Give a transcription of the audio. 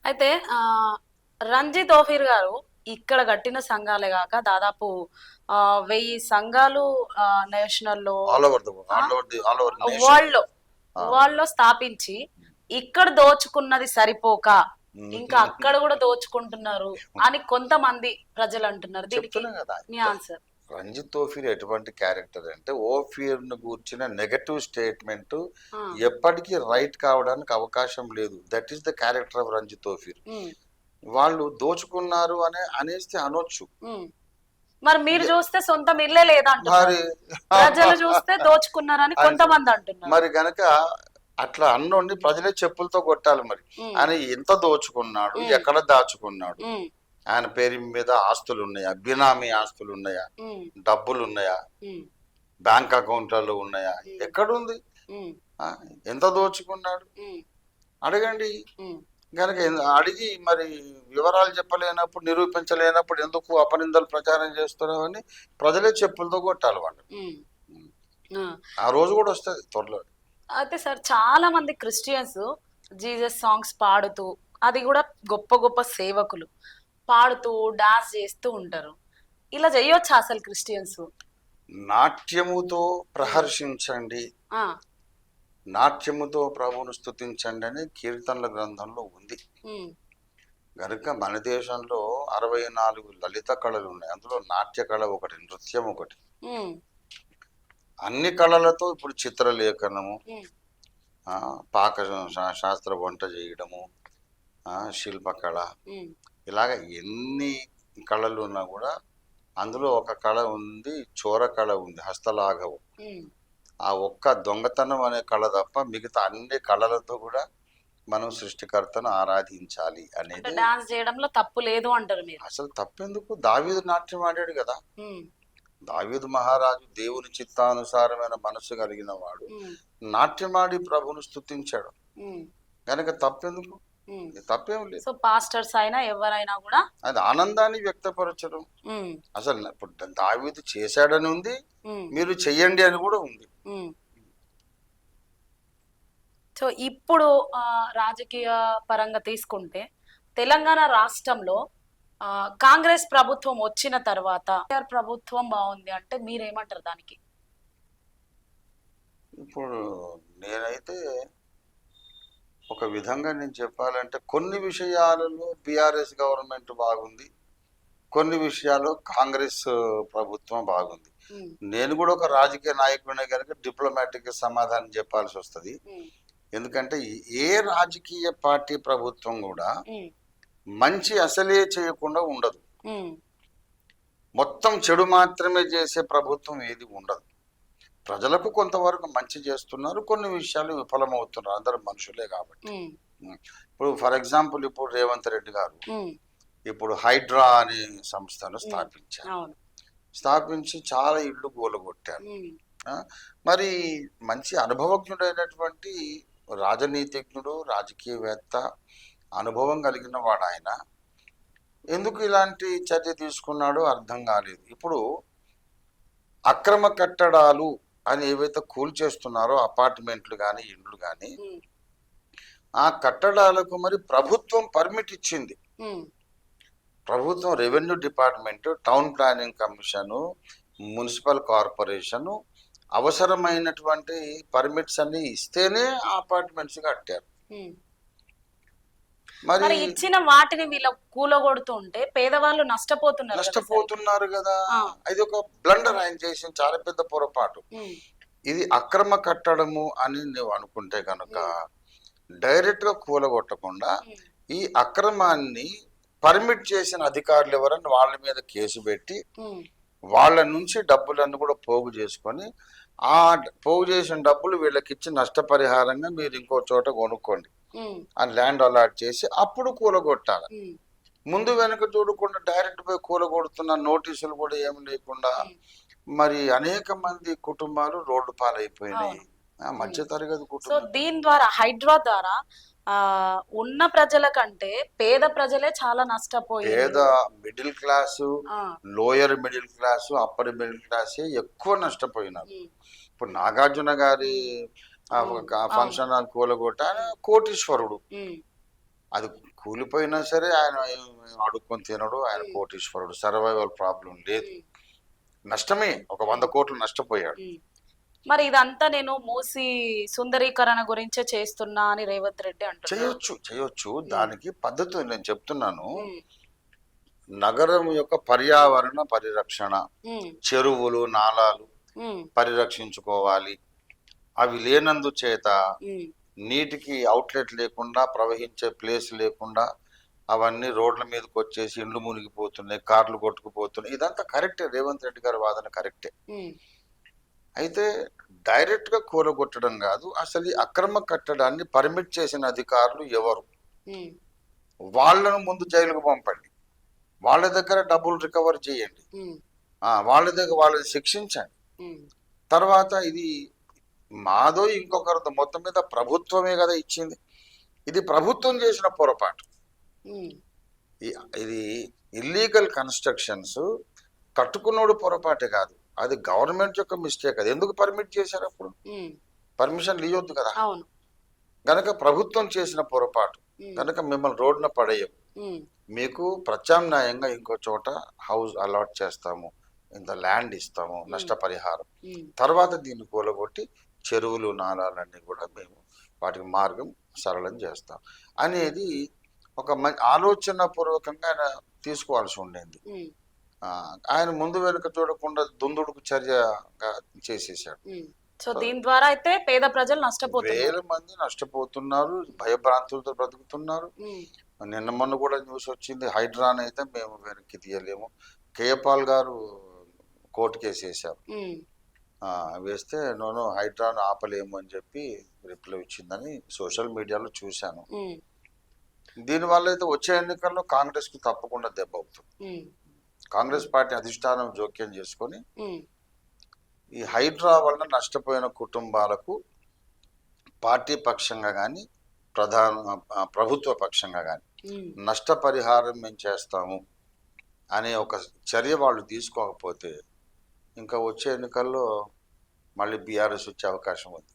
అయితే రంజిత్ ఓఫీర్ గారు ఇక్కడ కట్టిన సంఘాలే కాక దాదాపు 1000 సంఘాలు నేషనల్లో all over all over nation. World లో వరల్డ్ లో స్థాపించి ఇక్కడ దోచుకున్నది సరిపోక ఇంకా అక్కడ కూడా దోచుకుంటున్నారు అని కొంతమంది ప్రజలు అంటున్నారు. దీనికి చెప్తున్నా కదా. మీ ఆన్సర్? రంజిత్ ఓఫీర్ ఎటువంటి క్యారెక్టర్ అంటే, ఓఫీర్ ను కూర్చిన నెగటివ్ స్టేట్మెంట్ ఎప్పటికీ రైట్ కావడానికి అవకాశం లేదు. That is the character of Ranjit ఓఫీర్. వాళ్ళు దోచుకున్నారు అనేస్తే అనొచ్చు. మరి మీరు చూస్తే సొంతం ఇల్లే లేదంటున్నారు, ప్రజలు చూస్తే దోచుకున్నారని కొంతమంది అంటున్నారు. మరి గనక అట్లా అన్నోండి ప్రజలే చెప్పులతో కొట్టాలి. మరి ఆయన ఎంత దోచుకున్నాడు, ఎక్కడ దాచుకున్నాడు, ఆయన పేరు మీద ఆస్తులు ఉన్నాయా, బినామీ ఆస్తులు ఉన్నాయా, డబ్బులు ఉన్నాయా, బ్యాంక్ అకౌంట్లలో ఉన్నాయా, ఎక్కడుంది, ఎంత దోచుకున్నాడు అడగండి. కనుక అడిగి మరి వివరాలు చెప్పలేనప్పుడు, నిరూపించలేనప్పుడు ఎందుకు అపనిందలు ప్రచారం చేస్తున్నామని ప్రజలే చెప్పులతో కొట్టాలి వాళ్ళు. ఆ రోజు కూడా వస్తుంది త్వరలో. అయితే సార్, చాలా మంది క్రిస్టియన్స్ జీసస్ సాంగ్స్ పాడుతూ, అది కూడా గొప్ప గొప్ప సేవకులు పాడుతూ డాన్స్ చేస్తూ ఉంటారు. ఇలా చేయొచ్చా అసలు క్రిస్టియన్స్? నాట్యముతో ప్రహర్షించండి, నాట్యముతో ప్రభువును స్తుతించండి అని కీర్తనల గ్రంథంలో ఉంది. కనుక మన దేశంలో 64 లలిత కళలు ఉన్నాయి. అందులో నాట్య కళ ఒకటి, నృత్యం ఒకటి. అన్ని కళలతో ఇప్పుడు చిత్రలేఖనము, పాక శాస్త్ర, వంట చేయడము, శిల్పకళ, ఇలాగ ఎన్ని కళలు ఉన్నా కూడా అందులో ఒక కళ ఉంది, చోర కళ ఉంది, హస్తలాఘవం. ఆ ఒక్క దొంగతనం అనే కళ తప్ప మిగతా అన్ని కళలతో కూడా మనం సృష్టికర్తను ఆరాధించాలి అనేది. డాన్స్ చేయడంలో తప్పు లేదు అంటారు మీరు? అసలు తప్పెందుకు? దావీదు నాట్యం ఆడాడు కదా. దావీదు మహారాజు దేవుని చిత్తానుసారమైన మనసు కలిగిన వాడు, నాట్యమాడి ప్రభును స్తుతించాడు. కనుక తప్పెందుకు? తప్పేం లేదు. సో పాస్టర్స్ అయినా ఎవరైనా కూడా అది ఆనందాన్ని వ్యక్తపరచడం. అసలు ఇప్పుడు దావీదు చేశాడని ఉంది, మీరు చెయ్యండి అని కూడా ఉంది. సో ఇప్పుడు రాజకీయ పరంగా తీసుకుంటే తెలంగాణ రాష్ట్రంలో కాంగ్రెస్ ప్రభుత్వం వచ్చిన తర్వాత ప్రభుత్వం బాగుంది అంటే మీరేమంటారు దానికి? ఇప్పుడు నేనైతే ఒక విధంగా నేను చెప్పాలంటే, కొన్ని విషయాలలో బీఆర్ఎస్ గవర్నమెంట్ బాగుంది, కొన్ని విషయాల్లో కాంగ్రెస్ ప్రభుత్వం బాగుంది. నేను కూడా ఒక రాజకీయ నాయకుడినే కనుక డిప్లొమాటిక్ సమాధానం చెప్పాల్సి వస్తుంది. ఎందుకంటే ఏ రాజకీయ పార్టీ ప్రభుత్వం కూడా మంచి అసలే చేయకుండా ఉండదు. మొత్తం చెడు మాత్రమే చేసే ప్రభుత్వం ఏది ఉండదు. ప్రజలకు కొంతవరకు మంచి చేస్తున్నారు, కొన్ని విషయాలు విఫలమవుతున్నారు, అందరు మనుషులే కాబట్టి. ఇప్పుడు ఫర్ ఎగ్జాంపుల్, ఇప్పుడు రేవంత్ రెడ్డి గారు ఇప్పుడు హైడ్రా అనే సంస్థను స్థాపించి చాలా ఇళ్ళు కూలగొట్టారు. మరి మంచి అనుభవజ్ఞుడైనటువంటి రాజనీతిజ్ఞుడు, రాజకీయవేత్త, అనుభవం కలిగిన వాడు ఆయన. ఎందుకు ఇలాంటి చర్య తీసుకున్నాడో అర్థం కాలేదు. ఇప్పుడు అక్రమ కట్టడాలు అని ఏవైతే కూల్చేస్తున్నారో, అపార్ట్మెంట్లు కానీ ఇండ్లు కానీ, ఆ కట్టడాలకు మరి ప్రభుత్వం పర్మిట్ ఇచ్చింది. ప్రభుత్వం, revenue department, town planning commission, municipal corporation అవసరమైనటువంటి పర్మిట్స్ అన్ని ఇస్తేనే అపార్ట్మెంట్స్ కట్టారు. మరి ఇచ్చిన వాటిని వీళ్ళ కూలగొడుతుంటే పేదవాళ్ళు నష్టపోతున్నారు కదా. ఇది ఒక బ్లండర్, ఆయన చేసిన చాలా పెద్ద పొరపాటు. ఇది అక్రమ కట్టడము అని నువ్వు అనుకుంటే కనుక డైరెక్ట్ గా కూలగొట్టకుండా ఈ అక్రమాన్ని పర్మిట్ చేసిన అధికారులు ఎవరని వాళ్ళ మీద కేసు పెట్టి వాళ్ళ నుంచి డబ్బులన్నీ కూడా పోగు చేసుకొని, ఆ పోగు చేసిన డబ్బులు వీళ్ళకి ఇచ్చి నష్టపరిహారంగా మీరు ఇంకో చోట కొనుక్కోండి అని ల్యాండ్ అలాట్ చేసి అప్పుడు కూలగొట్టాలి. ముందు వెనక చూడకుండా డైరెక్ట్ పోయి కూలగొడుతున్న, నోటీసులు కూడా ఏమి లేకుండా మరి అనేక మంది కుటుంబాలు రోడ్డు పాలైపోయినాయి, మధ్య తరగతి కుటుంబం. దీని ద్వారా, హైడ్రా ద్వారా ఉన్న ప్రజల కంటే పేద ప్రజలే చాలా నష్టపోయారు. పేద middle class, lower middle class, upper middle క్లాసే ఎక్కువ నష్టపోయినారు. ఇప్పుడు నాగార్జున గారి ఫంక్షన్ హాల్ కూలగొట్ట, కోటీశ్వరుడు. అది కూలిపోయినా సరే ఆయన అడుక్కొని తినడు, ఆయన కోటీశ్వరుడు, సర్వైవల్ ప్రాబ్లం లేదు. నష్టమే, ఒక 100 కోట్లు నష్టపోయాడు. మరి ఇదంతా నేను మూసి సుందరీకరణ గురించే చేస్తున్నా అని రేవంత్ రెడ్డి అంటున్నారు. చేయొచ్చు. దానికి పద్ధతి నేను చెప్తున్నాను. నగరం యొక్క పర్యావరణ పరిరక్షణ, చెరువులు నాలాలు పరిరక్షించుకోవాలి. అవి లేనందుచేత నీటికి అవుట్లెట్ లేకుండా, ప్రవహించే ప్లేస్ లేకుండా అవన్నీ రోడ్ల మీదకి వచ్చేసి ఇండ్లు మునిగిపోతున్నాయి, కార్లు కొట్టుకుపోతున్నాయి. ఇదంతా కరెక్టే, రేవంత్ రెడ్డి గారి వాదన కరెక్టే. అయితే డైరెక్ట్ గా కూలగొట్టడం కాదు, అసలు ఈ అక్రమ కట్టడాన్ని పర్మిట్ చేసిన అధికారులు ఎవరు, వాళ్ళను ముందు జైలుకు పంపండి, వాళ్ళ దగ్గర డబ్బులు రికవర్ చేయండి, వాళ్ళ దగ్గర వాళ్ళని శిక్షించండి. తర్వాత ఇది మాదో ఇంకొకరితో, మొత్తం మీద ప్రభుత్వమే కదా ఇచ్చింది, ఇది ప్రభుత్వం చేసిన పొరపాటు. ఇది ఇల్లీగల్ కన్స్ట్రక్షన్స్ కట్టుకున్నోడు పొరపాటే కాదు, అది గవర్నమెంట్ యొక్క మిస్టేక్. అది ఎందుకు పర్మిట్ చేశారు, అప్పుడు పర్మిషన్ ఇవ్వద్దు కదా. గనక ప్రభుత్వం చేసిన పొరపాటు, కనుక మిమ్మల్ని రోడ్డున పడేయం, మీకు ప్రత్యామ్నాయంగా ఇంకో చోట హౌస్ అలాట్ చేస్తాము, ఇంత ల్యాండ్ ఇస్తాము, నష్టపరిహారం. తర్వాత దీన్ని కూలగొట్టి చెరువులు నాలాలన్నీ కూడా మేము వాటికి మార్గం సరళం చేస్తాం అనేది ఒక ఆలోచన పూర్వకంగా ఆయన తీసుకోవాల్సి ఉండేది. ఆయన ముందు వెనుక చూడకుండా దుందుడుకు చర్యగా చేసేసాడు. సో దీని ద్వారా అయితే పేద ప్రజలు నష్టపోతున్నారు, వేల మంది నష్టపోతున్నారు, భయభ్రాంతులతో బ్రతుకుతున్నారు. నిన్న మొన్న కూడా న్యూస్ వచ్చింది, హైడ్రాన్ అయితే మేము వెనక్కి తీయలేము, కేపాల్ గారు కోర్టు కేసు వేశారు. వేస్తే నోను హైడ్రాన్ ఆపలేము అని చెప్పి రిప్లై ఇచ్చిందని సోషల్ మీడియాలో చూశాను. దీనివల్ల అయితే వచ్చే ఎన్నికల్లో కాంగ్రెస్ కు తప్పకుండా దెబ్బ అవుతుంది. కాంగ్రెస్ పార్టీ అధిష్టానం జోక్యం చేసుకొని ఈ హైడ్రా వలన నష్టపోయిన కుటుంబాలకు పార్టీ పక్షంగా కానీ ప్రభుత్వ పక్షంగా కానీ నష్టపరిహారం మేము చేస్తాము అనే ఒక చర్య వాళ్ళు తీసుకోకపోతే ఇంకా వచ్చే ఎన్నికల్లో మళ్ళీ బీఆర్ఎస్ వచ్చే అవకాశం ఉంది.